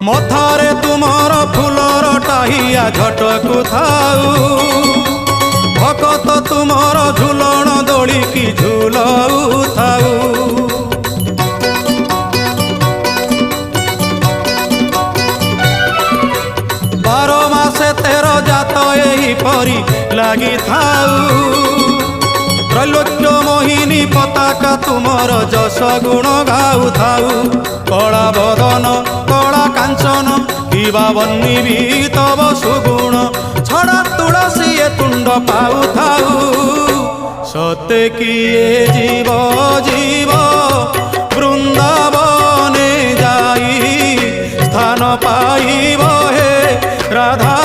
मथारे तुमर फूलर टाहिया झटकु थाऊ भकत तुमर झुलण दोली की झुलऊ थाऊ। बारो मासे तेरो जात एही परी लागी थाऊ त्रैलोक्य मोहिनी पताका तुमर जस गुण गाऊ थाऊ। कला बदन कला कांचन किबा बन्नी भी तब सुगुण छड़ा तुलसी तुंड पाऊ थाऊ। सते किए जीव जीव वृंदावने जाई स्थान पाइब हे राधा